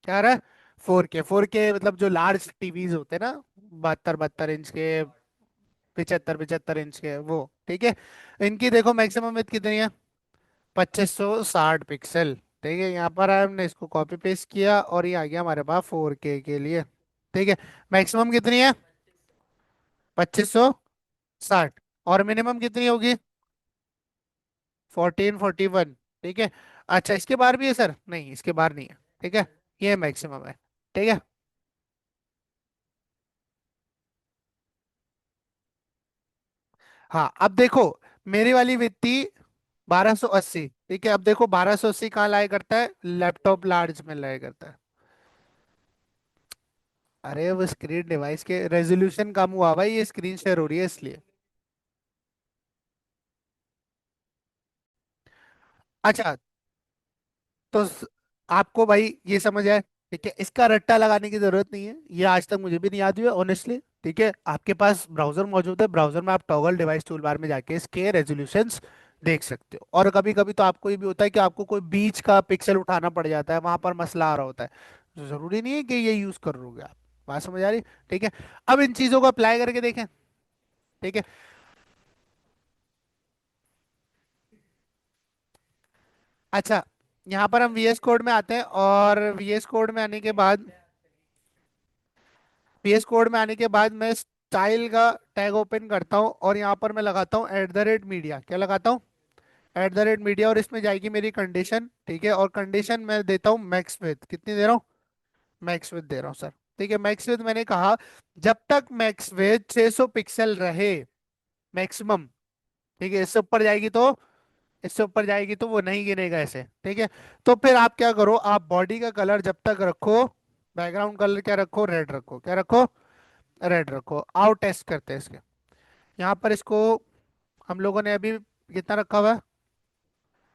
क्या रहा है? 4K, 4K मतलब जो लार्ज टीवीज होते हैं ना, 72 72 इंच के, 75 75 इंच के, वो ठीक है। इनकी देखो मैक्सिमम विड्थ कितनी है? 2560 पिक्सल। ठीक है, यहाँ पर हमने इसको कॉपी पेस्ट किया और ये आ गया हमारे पास 4K के लिए। ठीक है, मैक्सिमम कितनी है? 2500। 2560। और मिनिमम कितनी होगी? 1441। ठीक है। अच्छा, इसके बाहर भी है सर? नहीं, इसके बाहर नहीं है। ठीक है, ये मैक्सिमम है। ठीक है। हाँ, अब देखो, मेरी वाली विड्थ थी 1280। ठीक है, अब देखो 1280 कहाँ लाया करता है? लैपटॉप लार्ज में लाया करता है। अरे वो स्क्रीन डिवाइस के रेजोल्यूशन कम हुआ भाई, ये स्क्रीन शेयर हो रही है इसलिए। अच्छा, तो आपको भाई ये समझ आए? ठीक है, इसका रट्टा लगाने की जरूरत नहीं है, ये आज तक मुझे भी नहीं याद हुआ ऑनेस्टली। ठीक है, आपके पास ब्राउजर मौजूद है, ब्राउजर में आप टॉगल डिवाइस टूल बार में जाके इसके रेजोल्यूशंस देख सकते हो। और कभी कभी तो आपको ये भी होता है कि आपको कोई बीच का पिक्सल उठाना पड़ जाता है, वहां पर मसला आ रहा होता है, तो जरूरी नहीं है कि ये यूज कर लोगे आप। बात समझ आ रही? ठीक है, अब इन चीजों को अप्लाई करके देखें। ठीक है। अच्छा, यहाँ पर हम VS कोड में आते हैं, और VS कोड में आने के बाद, VS कोड में आने के बाद मैं स्टाइल का टैग ओपन करता हूँ और यहाँ पर मैं लगाता हूँ @मीडिया। क्या लगाता हूँ? @मीडिया, और इसमें जाएगी मेरी कंडीशन। ठीक है, और कंडीशन मैं देता हूँ मैक्स विथ। कितनी दे रहा हूँ? मैक्स विथ दे रहा हूँ सर। ठीक है, मैक्स विथ मैंने कहा, जब तक मैक्स विथ 600 पिक्सल रहे मैक्सिमम। ठीक है, इससे ऊपर जाएगी तो वो नहीं गिनेगा ऐसे। ठीक है, तो फिर आप क्या करो, आप बॉडी का कलर जब तक रखो, बैकग्राउंड कलर क्या रखो? रेड रखो। क्या रखो? रेड रखो। आओ टेस्ट करते हैं इसके। यहाँ पर इसको हम लोगों ने अभी कितना रखा हुआ है?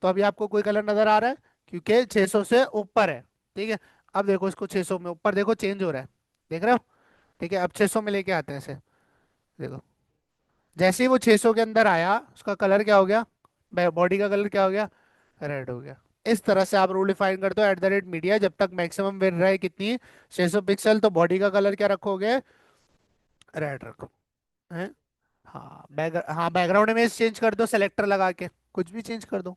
तो अभी आपको कोई कलर नजर आ रहा है? क्योंकि 600 से ऊपर है। ठीक है, अब देखो इसको 600 में ऊपर देखो चेंज हो रहा है। देख रहे हो? ठीक है, अब 600 में लेके आते हैं इसे। देखो, जैसे ही वो 600 के अंदर आया, उसका कलर क्या हो गया? बॉडी का कलर क्या हो गया? रेड हो गया। इस तरह से आप रूल डिफाइन करते हो @मीडिया, जब तक मैक्सिमम विड्थ रहे कितनी? 600 पिक्सल, तो बॉडी का कलर क्या रखोगे? रेड रखो। हैं? हाँ, बैकग्राउंड इमेज चेंज कर दो सेलेक्टर लगा के, कुछ भी चेंज कर दो।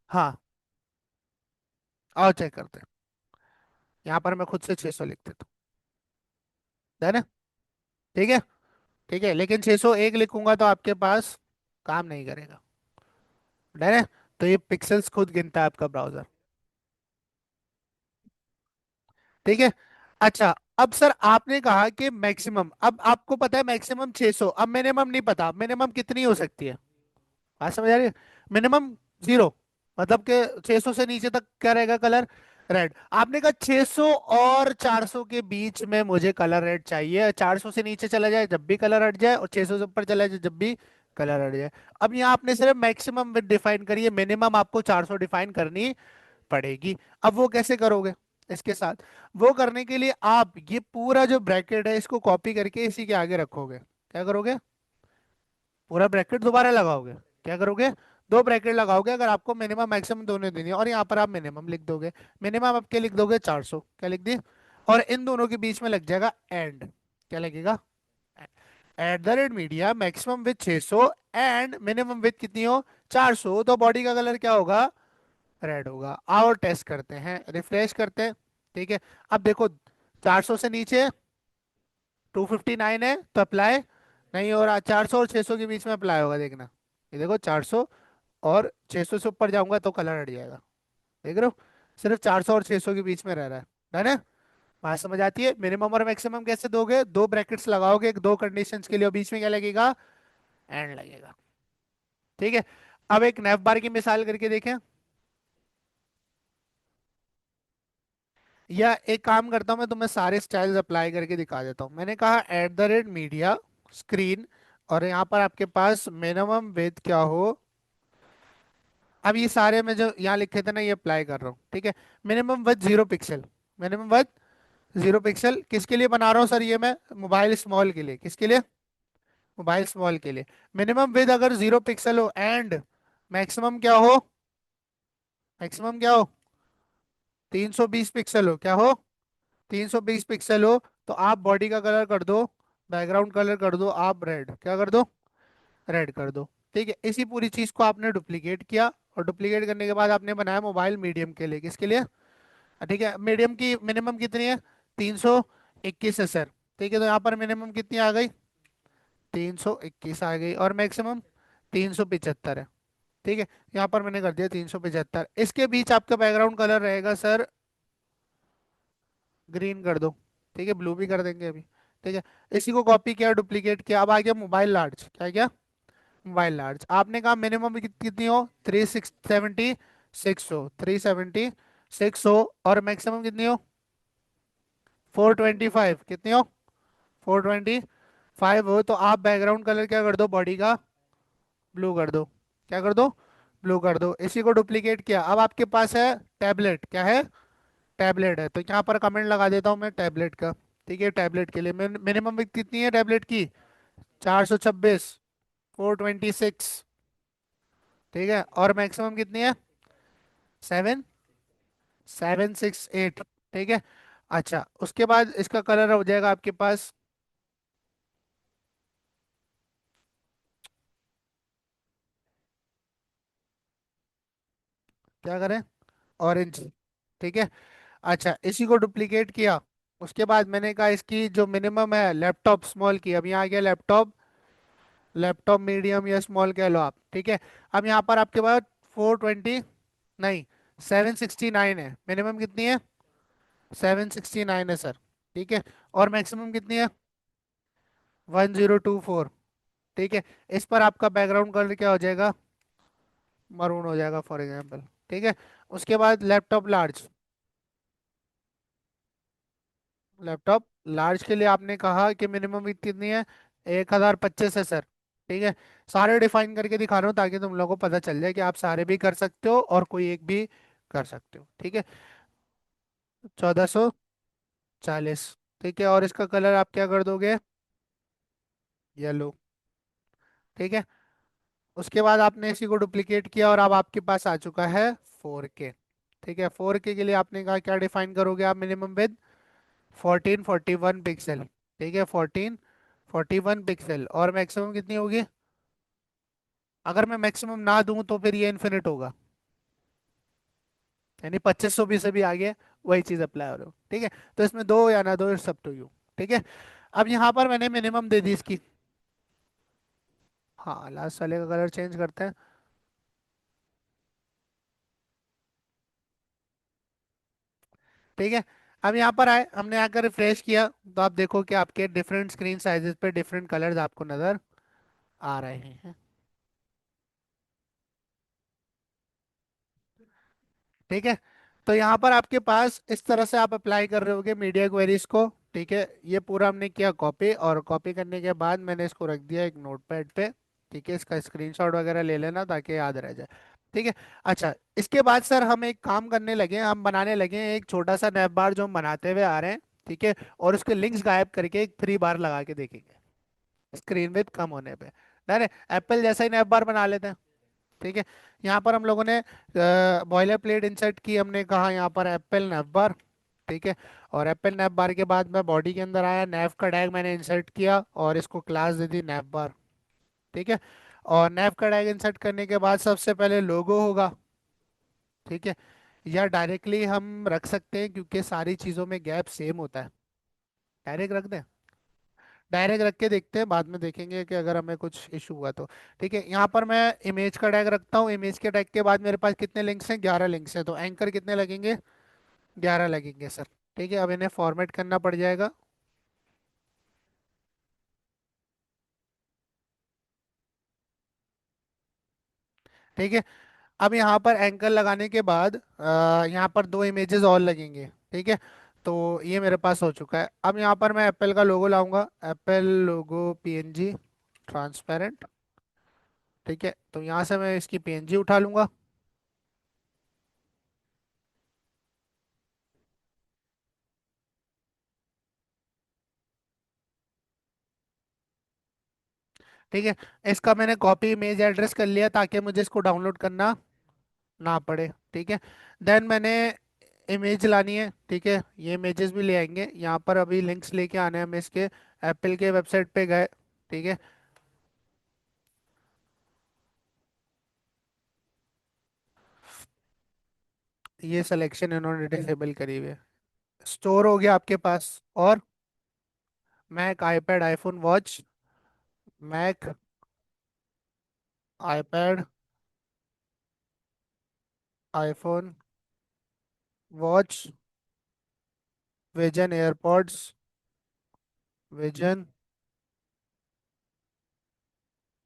हाँ, आओ चेक करते हैं। यहाँ पर मैं खुद से 600 लिख देता हूँ, है ना? ठीक है। ठीक है, लेकिन 601 लिखूंगा तो आपके पास काम नहीं करेगा, है ना? तो ये पिक्सेल्स खुद गिनता है आपका ब्राउजर। ठीक है। अच्छा, अब सर आपने कहा कि मैक्सिमम, अब आपको पता है मैक्सिमम 600, अब मिनिमम नहीं पता, मिनिमम कितनी हो सकती है? बात समझ आ रही है? मिनिमम 0, मतलब कि 600 से नीचे तक क्या रहेगा कलर? रेड। आपने कहा 600 और 400 के बीच में मुझे कलर रेड चाहिए, 400 से नीचे चला जाए जब भी कलर हट जाए, और 600 से ऊपर चला जाए जब भी कलर हट जाए। अब यहाँ आपने सिर्फ मैक्सिमम डिफाइन करी है, मिनिमम आपको 400 डिफाइन करनी पड़ेगी। अब वो कैसे करोगे इसके साथ? वो करने के लिए आप ये पूरा जो ब्रैकेट है इसको कॉपी करके इसी के आगे रखोगे। क्या करोगे? पूरा ब्रैकेट दोबारा लगाओगे। क्या करोगे? दो ब्रैकेट लगाओगे, अगर आपको मिनिमम मैक्सिमम दोनों देनी है, और यहाँ पर आप मिनिमम लिख दोगे। मिनिमम आपके लिख दोगे 400। क्या लिख दिए? और इन दोनों के बीच में लग जाएगा एंड। क्या लगेगा? @Media maximum with 600 and minimum with कितनी हो? 400। तो बॉडी का कलर क्या होगा? रेड होगा। और टेस्ट करते हैं, रिफ्रेश करते हैं। ठीक है, अब देखो 400 से नीचे 259 है तो अप्लाई नहीं हो रहा, 400 और 600 के बीच में अप्लाई होगा, देखना। ये देखो 400 और 600 से ऊपर जाऊंगा तो कलर हट जाएगा। देख रहे हो? सिर्फ 400 और 600 के बीच में रह रहा है। डन है? बात समझ आती है? मिनिमम और मैक्सिमम कैसे दोगे? दो ब्रैकेट्स लगाओगे दो कंडीशंस के लिए, और बीच में क्या लगेगा? एंड लगेगा। ठीक है, अब एक नैव बार की मिसाल करके देखें। या एक काम करता हूं, मैं तुम्हें सारे स्टाइल्स अप्लाई करके दिखा देता हूं। मैंने कहा @मीडिया स्क्रीन, और यहाँ पर आपके पास मिनिमम विड्थ क्या हो? अब ये सारे मैं जो यहाँ लिखे थे ना, ये अप्लाई कर रहा हूँ। ठीक है, minimum width 0 pixel. Minimum width 0 pixel किसके लिए बना रहा हूँ सर? ये मैं मोबाइल स्मॉल के लिए। किसके लिए? मोबाइल स्मॉल के लिए। मिनिमम विड्थ अगर 0 पिक्सल हो एंड मैक्सिमम क्या हो? मैक्सिमम क्या हो, 320 पिक्सल हो, क्या हो, 320 पिक्सल हो। तो आप बॉडी का कलर कर दो, बैकग्राउंड कलर कर दो आप रेड, क्या कर दो, रेड कर दो। ठीक है, इसी पूरी चीज को आपने डुप्लीकेट किया, और डुप्लीकेट करने के बाद आपने बनाया मोबाइल मीडियम के लिए, किसके लिए, ठीक है, मीडियम की मिनिमम कितनी है, 321 है सर। ठीक है, तो यहाँ पर मिनिमम कितनी आ गई, 321 आ गई, और मैक्सिमम 375 है। ठीक है, यहाँ पर मैंने कर दिया 375। इसके बीच आपका बैकग्राउंड कलर रहेगा सर, ग्रीन कर दो। ठीक है, ब्लू भी कर देंगे अभी। ठीक है, इसी को कॉपी किया, डुप्लीकेट किया, अब आ गया मोबाइल लार्ज, क्या क्या, मोबाइल लार्ज। आपने कहा मिनिमम कितनी हो, 376 हो, 376 हो, और मैक्सिमम कितनी हो, 425, कितनी हो, 425 हो। तो आप बैकग्राउंड कलर क्या कर दो बॉडी का, ब्लू कर दो, क्या कर दो, ब्लू कर दो। इसी को डुप्लीकेट किया, अब आपके पास है टैबलेट, क्या है, टैबलेट है, तो यहाँ पर कमेंट लगा देता हूँ मैं टैबलेट का। ठीक है, टैबलेट के लिए मिनिमम विड्थ कितनी है टैबलेट की, 426, 426। ठीक है, और मैक्सिमम कितनी है, 7 768। ठीक है, अच्छा उसके बाद इसका कलर हो जाएगा आपके पास, क्या करें, ऑरेंज। ठीक है, अच्छा इसी को डुप्लीकेट किया। उसके बाद मैंने कहा इसकी जो मिनिमम है लैपटॉप स्मॉल की, अब यहाँ आ गया लैपटॉप, लैपटॉप मीडियम या स्मॉल कह लो आप। ठीक है, अब यहाँ पर आपके पास 420, नहीं, 769 है, मिनिमम कितनी है, 769 है सर। ठीक है, और मैक्सिमम कितनी है, 1024। ठीक है, इस पर आपका बैकग्राउंड कलर क्या हो जाएगा, मरून हो जाएगा फॉर एग्जाम्पल। ठीक है, उसके बाद लैपटॉप लार्ज, लैपटॉप लार्ज के लिए आपने कहा कि मिनिमम विड्थ कितनी है, 1025 है सर। ठीक है, सारे डिफाइन करके दिखा रहा हूँ ताकि तुम लोगों को पता चल जाए कि आप सारे भी कर सकते हो और कोई एक भी कर सकते हो। ठीक है, 1440। ठीक है, और इसका कलर आप क्या कर दोगे, येलो। ठीक है, उसके बाद आपने इसी को डुप्लीकेट किया, और अब आपके पास आ चुका है 4K। ठीक है, 4K के लिए आपने कहा क्या डिफाइन करोगे आप, मिनिमम विद 1441 पिक्सल। ठीक है, 1441 पिक्सल, और मैक्सिमम कितनी होगी, अगर मैं मैक्सिमम ना दूं तो फिर ये इन्फिनिट होगा, यानी 2500 भी से भी आगे वही चीज अप्लाई हो रही हो। ठीक है, तो इसमें दो या ना दो, इट्स अप टू यू। ठीक है, अब यहाँ पर मैंने मिनिमम दे दी इसकी, हाँ लास्ट वाले का कलर चेंज करते हैं। ठीक है, अब यहाँ पर आए, हमने आकर रिफ्रेश किया, तो आप देखो कि आपके डिफरेंट स्क्रीन साइजेस पे डिफरेंट कलर्स आपको नजर आ रहे हैं। ठीक है, तो यहाँ पर आपके पास इस तरह से आप अप्लाई कर रहे होगे मीडिया क्वेरीज को। ठीक है, ये पूरा हमने किया कॉपी, और कॉपी करने के बाद मैंने इसको रख दिया एक नोटपैड पे। ठीक है, इसका स्क्रीनशॉट वगैरह ले लेना ताकि याद रह जाए। ठीक है, अच्छा इसके बाद सर हम एक काम करने लगे, हम बनाने लगे हैं एक छोटा सा नैप बार जो हम बनाते हुए आ रहे हैं। ठीक है, और उसके लिंक्स गायब करके एक फ्री बार लगा के देखेंगे स्क्रीन विथ कम होने पे। नहीं एप्पल जैसा ही नैप बार बना लेते हैं। ठीक है, यहाँ पर हम लोगों ने बॉयलर प्लेट इंसर्ट की, हमने कहा यहाँ पर एप्पल नैप बार। ठीक है, और एप्पल नैप बार के बाद मैं बॉडी के अंदर आया, नैप का टैग मैंने इंसर्ट किया और इसको क्लास दे दी नैप बार। ठीक है, और नैप का टैग इंसर्ट करने के बाद सबसे पहले लोगो होगा। ठीक है, या डायरेक्टली हम रख सकते हैं क्योंकि सारी चीज़ों में गैप सेम होता है, डायरेक्ट रख दें, डायरेक्ट रख के देखते हैं, बाद में देखेंगे कि अगर हमें कुछ इशू हुआ तो। ठीक है, यहाँ पर मैं इमेज का टैग रखता हूँ, इमेज के टैग के बाद मेरे पास कितने लिंक्स हैं, 11 लिंक्स हैं, तो एंकर कितने लगेंगे, 11 लगेंगे सर। ठीक है, अब इन्हें फॉर्मेट करना पड़ जाएगा। ठीक है, अब यहाँ पर एंकर लगाने के बाद यहाँ पर दो इमेजेस और लगेंगे। ठीक है, तो ये मेरे पास हो चुका है। अब यहाँ पर मैं एप्पल का लोगो लाऊंगा, एप्पल लोगो पीएनजी ट्रांसपेरेंट। ठीक है, तो यहाँ से मैं इसकी पीएनजी उठा लूंगा। ठीक है, इसका मैंने कॉपी इमेज एड्रेस कर लिया ताकि मुझे इसको डाउनलोड करना ना पड़े। ठीक है। देन मैंने इमेज लानी है, ठीक है, ये इमेजेस भी ले आएंगे, यहाँ पर अभी लिंक्स लेके आने हैं हमें इसके। एप्पल के वेबसाइट पे गए, ठीक है। ये सिलेक्शन इन्होंने डिसेबल करी हुई है। स्टोर हो गया आपके पास। और Mac, iPad, iPhone, Watch, Mac, iPad, iPhone, Watch, Vision AirPods, Vision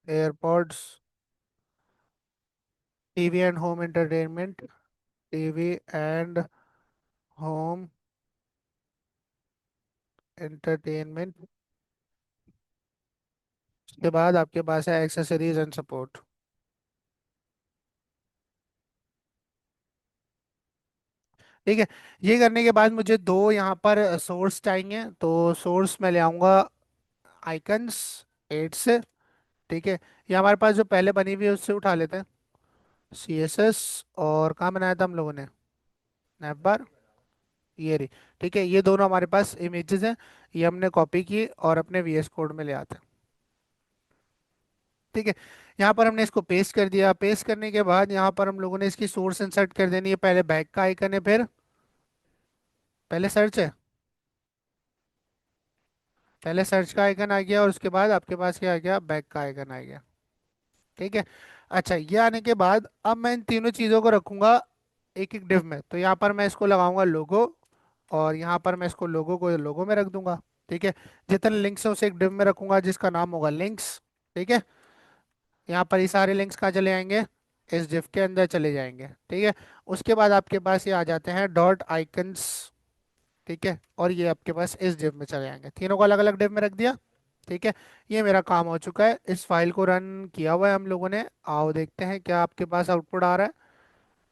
AirPods, TV and home entertainment, TV and home entertainment. उसके बाद आपके पास है एक्सेसरीज एंड सपोर्ट। ठीक है। ये करने के बाद मुझे दो यहाँ पर सोर्स चाहिए, तो सोर्स मैं ले आऊँगा आइकन्स 8 से। ठीक है। ये हमारे पास जो पहले बनी हुई है उससे उठा लेते हैं, CSS। और कहाँ बनाया था हम लोगों ने, नैपबार, ये रही। ठीक है, ये दोनों हमारे पास इमेजेस हैं, ये हमने कॉपी की और अपने VS कोड में ले आते हैं। ठीक है। यहाँ पर हमने इसको पेस्ट कर दिया, पेस्ट करने के बाद यहाँ पर हम लोगों ने इसकी सोर्स इंसर्ट कर देनी है। पहले बैक का आइकन है, फिर पहले सर्च है, पहले सर्च का आइकन आ गया और उसके बाद आपके पास क्या आ गया, बैक का आइकन आ गया। ठीक है। अच्छा, ये आने के बाद अब मैं इन तीनों चीज़ों को रखूंगा एक एक डिव में। तो यहाँ पर मैं इसको लगाऊंगा लोगो, और यहाँ पर मैं इसको लोगो को लोगो में रख दूंगा। ठीक है। जितने लिंक्स है उसे एक डिव में रखूंगा जिसका नाम होगा लिंक्स। ठीक है। यहाँ पर ये सारे लिंक्स कहाँ चले जाएंगे, इस डिव के अंदर चले जाएंगे। ठीक है। उसके बाद आपके पास ये आ जाते हैं डॉट आइकन्स। ठीक है, और ये आपके पास इस डिव में चले जाएंगे, तीनों को अलग अलग डिव में रख दिया। ठीक है। ये मेरा काम हो चुका है, इस फाइल को रन किया हुआ है हम लोगों ने। आओ देखते हैं क्या आपके पास आउटपुट आ रहा है।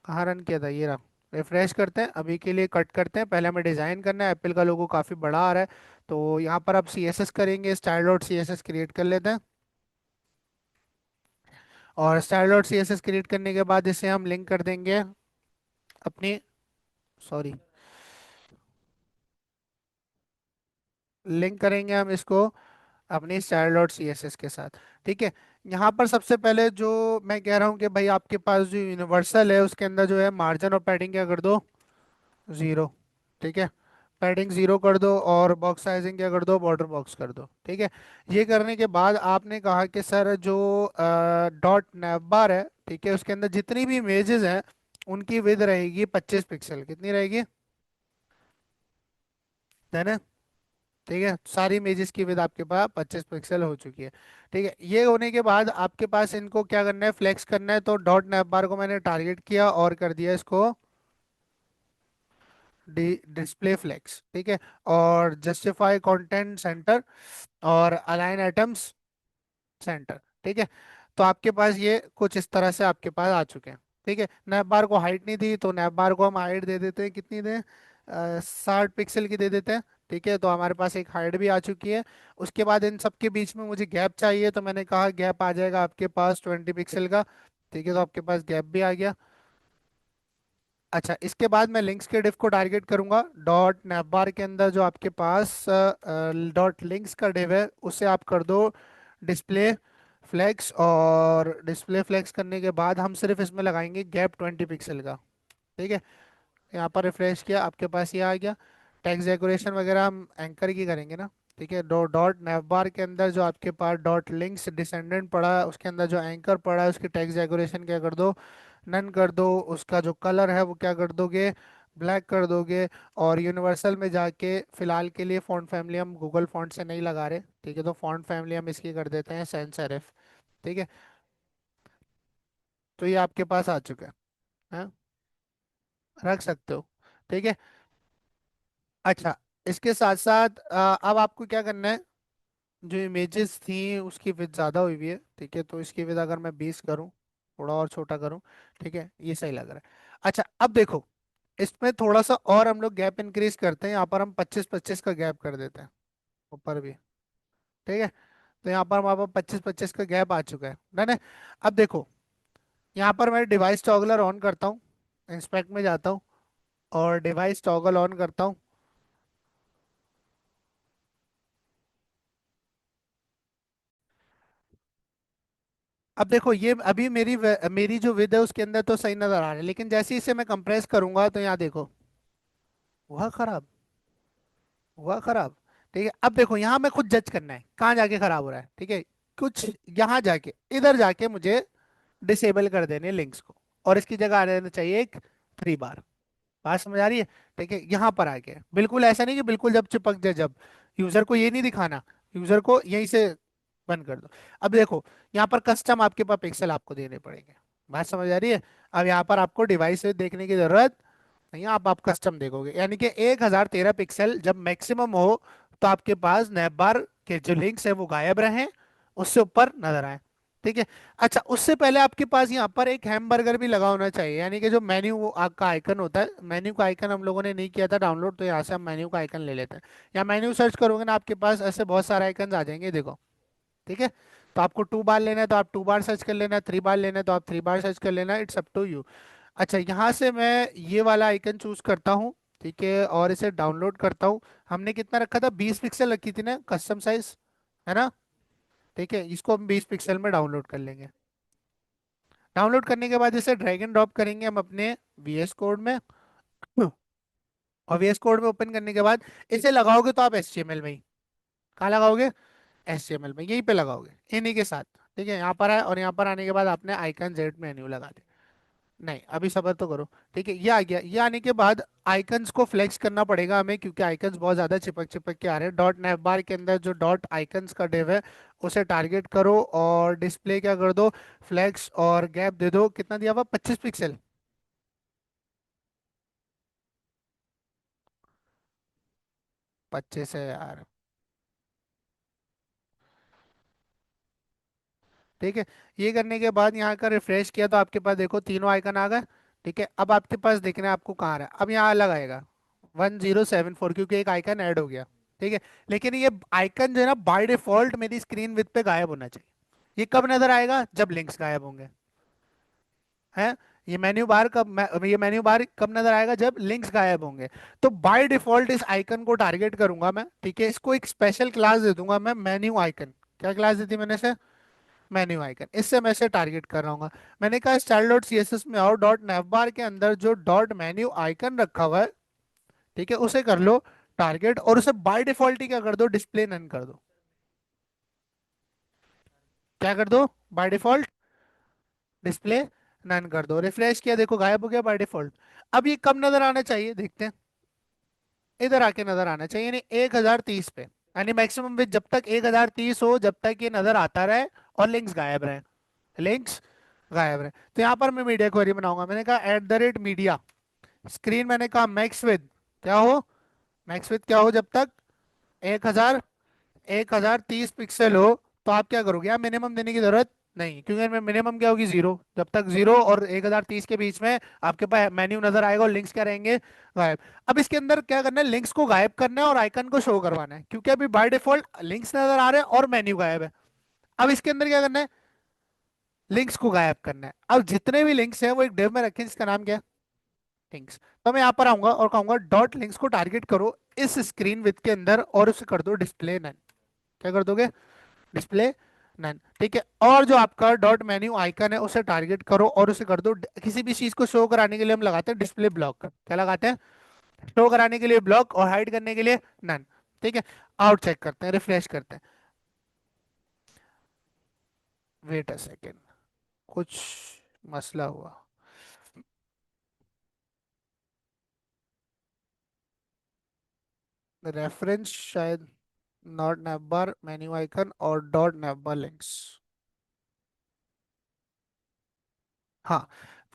कहाँ रन किया था, ये रहा। रिफ्रेश करते हैं, अभी के लिए कट करते हैं, पहले हमें डिज़ाइन करना है। एप्पल का लोगो काफ़ी बड़ा आ रहा है, तो यहाँ पर आप CSS करेंगे, style dot C S S create कर लेते हैं। और style dot C S S create करने के बाद इसे हम लिंक कर देंगे अपनी, सॉरी, लिंक करेंगे हम इसको अपनी style dot C S S के साथ। ठीक है। यहाँ पर सबसे पहले जो मैं कह रहा हूँ कि भाई आपके पास जो यूनिवर्सल है उसके अंदर जो है मार्जिन और पैडिंग क्या कर दो, 0। ठीक है। पैडिंग 0 कर दो और बॉक्स साइजिंग क्या कर दो, बॉर्डर बॉक्स कर दो। ठीक है। ये करने के बाद आपने कहा कि सर जो डॉट नैवबार है, ठीक है, उसके अंदर जितनी भी इमेजेस हैं उनकी विद रहेगी 25 पिक्सल। कितनी रहेगी, है ना। ठीक है, सारी इमेजेस की विद आपके पास 25 पिक्सल हो चुकी है। ठीक है, ये होने के बाद आपके पास इनको क्या करना है, फ्लेक्स करना है। तो डॉट नैवबार को मैंने टारगेट किया और कर दिया इसको डिस्प्ले फ्लेक्स। ठीक है। और जस्टिफाई कंटेंट सेंटर और अलाइन आइटम्स सेंटर। ठीक है। तो आपके पास ये कुछ इस तरह से आपके पास आ चुके हैं। ठीक है। नैप बार को हाइट नहीं दी, तो नैप बार को हम हाइट दे देते हैं, कितनी दें, 60 पिक्सल की दे देते हैं। ठीक है, तो हमारे पास एक हाइट भी आ चुकी है। उसके बाद इन सब के बीच में मुझे गैप चाहिए, तो मैंने कहा गैप आ जाएगा आपके पास 20 पिक्सल का। ठीक है, तो आपके पास गैप भी आ गया। अच्छा, इसके बाद मैं लिंक्स के डिव को टारगेट करूंगा। डॉट नैपबार के अंदर जो आपके पास डॉट लिंक्स का डिव है उसे आप कर दो डिस्प्ले फ्लेक्स। और डिस्प्ले फ्लेक्स करने के बाद हम सिर्फ इसमें लगाएंगे गैप 20 पिक्सल का। ठीक है। यहाँ पर रिफ्रेश किया, आपके पास ये आ गया। टेक्स्ट डेकोरेशन वगैरह हम एंकर की करेंगे ना। ठीक है, डॉट नैवबार के अंदर जो आपके पास डॉट लिंक्स डिसेंडेंट पड़ा है उसके अंदर जो एंकर पड़ा है उसकी टेक्स्ट डेकोरेशन क्या कर दो, नन कर दो। उसका जो कलर है वो क्या कर दोगे, ब्लैक कर दोगे। और यूनिवर्सल में जाके फिलहाल के लिए फॉन्ट फैमिली हम गूगल फॉन्ट से नहीं लगा रहे, ठीक है, तो फॉन्ट फैमिली हम इसकी कर देते हैं सैंस सेरिफ। ठीक है। तो ये आपके पास आ चुका है। हाँ, रख सकते हो। ठीक है। अच्छा, इसके साथ साथ अब आपको क्या करना है, जो इमेजेस थी उसकी विड्थ ज़्यादा हुई हुई है। ठीक है, तो इसकी विड्थ अगर मैं 20 करूँ, थोड़ा और छोटा करूँ, ठीक है, ये सही लग रहा है। अच्छा, अब देखो, इसमें थोड़ा सा और हम लोग गैप इंक्रीज करते हैं, यहाँ पर हम 25 25 का गैप कर देते हैं ऊपर भी। ठीक है, तो यहाँ पर हमारे पास 25 25 का गैप आ चुका है ना। अब देखो, यहाँ पर मैं डिवाइस टॉगलर ऑन करता हूँ। इंस्पेक्ट में जाता हूँ और डिवाइस टॉगल ऑन करता हूँ। अब देखो ये अभी मेरी जो विद है उसके अंदर तो सही नजर आ रहा है, लेकिन जैसे ही इसे मैं कंप्रेस करूंगा तो यहाँ देखो, हुआ खराब, हुआ खराब। ठीक है, अब देखो यहाँ मैं खुद जज करना है कहाँ जाके खराब हो रहा है। ठीक है, कुछ यहाँ जाके, इधर जाके मुझे डिसेबल कर देने लिंक्स को, और इसकी जगह आ रहना चाहिए एक 3 बार। बात समझ आ रही है? ठीक है, यहाँ पर आके बिल्कुल ऐसा नहीं कि बिल्कुल जब चिपक जाए, जब यूजर को ये नहीं दिखाना, यूजर को यहीं से बंद कर दो। अब देखो यहाँ पर कस्टम आपके पास पिक्सल आपको देने पड़ेंगे। बात समझ आ रही है? अब यहाँ पर आपको डिवाइस से देखने की जरूरत नहीं, आप कस्टम देखोगे, यानी कि 1013 पिक्सल जब मैक्सिमम हो तो आपके पास नैप बार के जो लिंक्स है वो गायब रहे, उससे ऊपर नजर आए। ठीक है। अच्छा, उससे पहले आपके पास यहाँ पर एक हैमबर्गर भी लगा होना चाहिए, यानी कि जो मेन्यू का आइकन होता है, मेन्यू का आइकन हम लोगों ने नहीं किया था डाउनलोड, तो यहाँ से हम मेन्यू का आइकन ले लेते हैं। या मेन्यू सर्च करोगे ना, आपके पास ऐसे बहुत सारे आइकन आ जाएंगे, देखो। ठीक है, तो आपको 2 बार लेना है तो आप 2 बार सर्च कर लेना, 3 बार लेना है तो आप 3 बार सर्च कर लेना, इट्स अप टू यू। अच्छा, यहाँ से मैं ये वाला आइकन चूज करता हूँ। ठीक है, और इसे डाउनलोड करता हूँ। हमने कितना रखा था, 20 पिक्सल रखी थी ना कस्टम साइज, है ना? ठीक है, इसको हम 20 पिक्सल में डाउनलोड कर लेंगे। डाउनलोड करने के बाद इसे ड्रैग एंड ड्रॉप करेंगे हम अपने VS कोड में। और VS कोड में ओपन करने के बाद इसे लगाओगे तो आप HTML में ही, कहाँ लगाओगे? HTML में, यहीं पे लगाओगे इन्हीं के साथ। ठीक है, यहाँ पर आए और यहाँ पर आने के बाद आपने आइकन जेड मेन्यू लगा दे। नहीं, अभी सबर तो करो। ठीक है, ये आ गया। ये आने के बाद आइकन्स को फ्लेक्स करना पड़ेगा हमें, क्योंकि आइकन्स बहुत ज्यादा चिपक चिपक के आ रहे हैं। डॉट नैप बार के अंदर जो डॉट आइकन्स का डिव है उसे टारगेट करो और डिस्प्ले क्या कर दो, फ्लेक्स, और गैप दे दो। कितना दिया हुआ, 25 पिक्सल। 25 है यार। ठीक है, ये करने के बाद यहाँ का रिफ्रेश किया तो आपके पास देखो तीनों आइकन आ गए। ठीक है, अब आपके पास देखना है आपको कहाँ आ रहा है। अब यहाँ अलग आएगा 1074, क्योंकि एक आइकन ऐड हो गया। ठीक है, लेकिन ये आइकन जो है ना, बाय डिफॉल्ट मेरी स्क्रीन विथ पे गायब होना चाहिए। ये कब नजर आएगा, जब लिंक्स गायब होंगे। है, ये मेन्यू बार कब नजर आएगा, जब लिंक्स गायब होंगे। तो बाय डिफॉल्ट इस आइकन को टारगेट करूंगा मैं। ठीक है, इसको एक स्पेशल क्लास दे दूंगा मैं, मेन्यू आइकन। क्या क्लास दी थी मैंने से? Menu icon. इससे मैं इसे टारगेट कर रहा हूँ। मैंने कहा style dot C S S में आओ, डॉट नैवबार के अंदर जो डॉट मेन्यू आइकन रखा हुआ है, ठीक है, उसे कर लो टारगेट, और उसे बाय डिफॉल्ट ही क्या कर दो, डिस्प्ले नन कर दो। क्या कर दो, बाय डिफॉल्ट डिस्प्ले नन कर दो। रिफ्रेश किया, देखो गायब हो गया बाय डिफॉल्ट। अब ये कब नजर आना चाहिए, देखते हैं। इधर आके नजर आना चाहिए, यानी 1030 पे, यानी मैक्सिमम विथ जब तक 1030 हो, जब तक ये नजर आता रहे और लिंक्स गायब रहे। लिंक्स गायब रहे। तो यहाँ पर मैं मीडिया क्वेरी बनाऊंगा। मैंने कहा @मीडिया स्क्रीन, मैंने कहा मैक्स विद क्या हो, मैक्स विद क्या हो, जब तक 1030 पिक्सल हो। तो आप क्या करोगे, यहाँ मिनिमम देने की जरूरत नहीं, क्योंकि मैं मिनिमम क्या होगी, 0। जब तक 0 और 1030 के बीच में आपके पास मेन्यू नजर आएगा और लिंक्स क्या रहेंगे, गायब। अब इसके अंदर क्या करना है, लिंक्स को गायब करना है और आइकन को शो करवाना है, क्योंकि अभी बाय डिफॉल्ट लिंक्स नजर आ रहे हैं और मेन्यू गायब है। अब इसके अंदर क्या करना है, लिंक्स को गायब करना है। अब जितने भी लिंक्स हैं वो एक डिव में रखें, जिसका नाम क्या है, लिंक्स। तो मैं यहाँ पर आऊंगा और कहूंगा डॉट लिंक्स को टारगेट करो इस स्क्रीन विथ के अंदर, और उसे कर दो डिस्प्ले नन। क्या कर दोगे, डिस्प्ले नन। ठीक है, और जो आपका डॉट मेन्यू आइकन है उसे टारगेट करो और उसे कर दो किसी भी चीज को शो कराने के लिए हम लगाते हैं डिस्प्ले ब्लॉक। क्या लगाते हैं, शो कराने के लिए ब्लॉक और हाइड करने के लिए नन। ठीक है, आउट चेक करते हैं, रिफ्रेश करते हैं। वेट अ सेकेंड, कुछ मसला हुआ। रेफरेंस शायद, नॉट नैपबार मेन्यू आइकन और डॉट नैपबार लिंक्स। हाँ,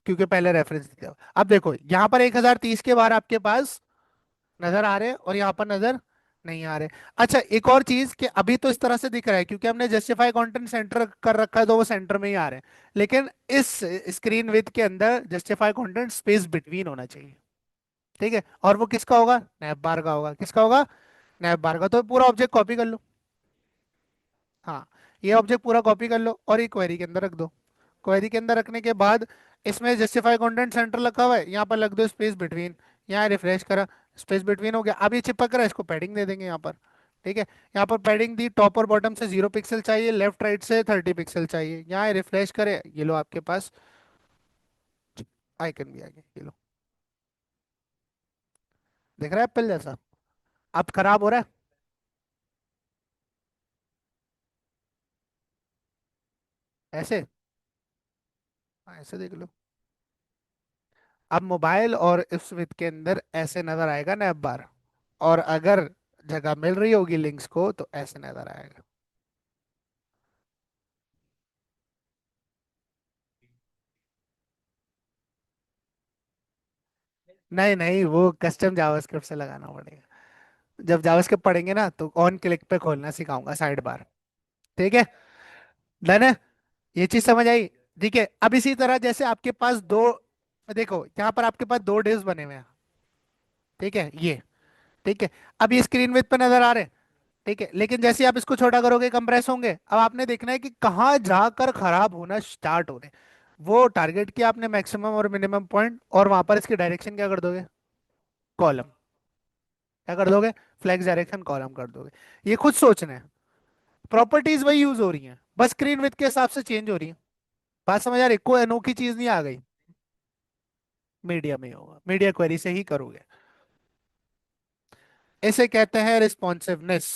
क्योंकि पहले रेफरेंस दिया हुआ। अब देखो यहाँ पर 1030 के बार आपके पास नजर आ रहे हैं और यहाँ पर नजर नहीं आ रहे। अच्छा, एक और चीज कि अभी तो इस तरह से दिख रहा है क्योंकि हमने जस्टिफाई कंटेंट सेंटर कर रखा है, तो वो सेंटर में ही आ रहे हैं। लेकिन इस स्क्रीन विथ के अंदर जस्टिफाई कंटेंट स्पेस बिटवीन होना चाहिए। ठीक है, और वो किसका होगा, नैप बार का होगा। किसका होगा, नैप बार का। तो पूरा ऑब्जेक्ट कॉपी कर लो। हाँ, ये ऑब्जेक्ट पूरा कॉपी कर लो और ये क्वेरी के अंदर रख दो। क्वेरी के अंदर रखने के बाद इसमें जस्टिफाई कंटेंट सेंटर लिखा हुआ है, यहाँ पर लग दो स्पेस बिटवीन। यहाँ रिफ्रेश करा, स्पेस बिटवीन हो गया। अब ये चिपक रहा है, इसको पैडिंग दे देंगे यहाँ पर। ठीक है, यहाँ पर पैडिंग दी, टॉप और बॉटम से 0 पिक्सल चाहिए, लेफ्ट राइट से 30 पिक्सल चाहिए। यहाँ रिफ्रेश करे, ये लो आपके पास आइकन भी आ गया, ये लो। दिख रहा है एप्पल जैसा? अब खराब हो रहा है? ऐसे? हाँ, ऐसे देख लो। अब मोबाइल और इस विद के अंदर ऐसे नजर आएगा नैप बार। और अगर जगह मिल रही होगी लिंक्स को तो ऐसे नजर आएगा। नहीं नहीं, वो कस्टम जावास्क्रिप्ट से लगाना पड़ेगा। जब जावास्क्रिप्ट पढ़ेंगे ना तो ऑन क्लिक पे खोलना सिखाऊंगा साइड बार। ठीक है, डन है। ये चीज समझ आई? ठीक है, अब इसी तरह जैसे आपके पास दो, देखो यहाँ पर आपके पास दो डिव्स बने हुए हैं। ठीक है, ये। ठीक है, अब ये स्क्रीन विड्थ पे नजर आ रहे हैं। ठीक है, लेकिन जैसे ही आप इसको छोटा करोगे कंप्रेस होंगे। अब आपने देखना है कि कहाँ जाकर खराब होना स्टार्ट हो रहे हैं। वो टारगेट किया आपने मैक्सिमम और मिनिमम पॉइंट, और वहां पर इसकी डायरेक्शन क्या कर दोगे? कॉलम। क्या कर दोगे? फ्लेक्स डायरेक्शन कॉलम कर दोगे। ये खुद सोचना है। प्रॉपर्टीज वही यूज हो रही हैं, बस स्क्रीन विड्थ के हिसाब से चेंज हो रही है। बात समझ आ रही? कोई अनोखी चीज नहीं आ गई। मीडिया में ही होगा, मीडिया क्वेरी से ही करोगे। इसे कहते हैं रिस्पॉन्सिवनेस।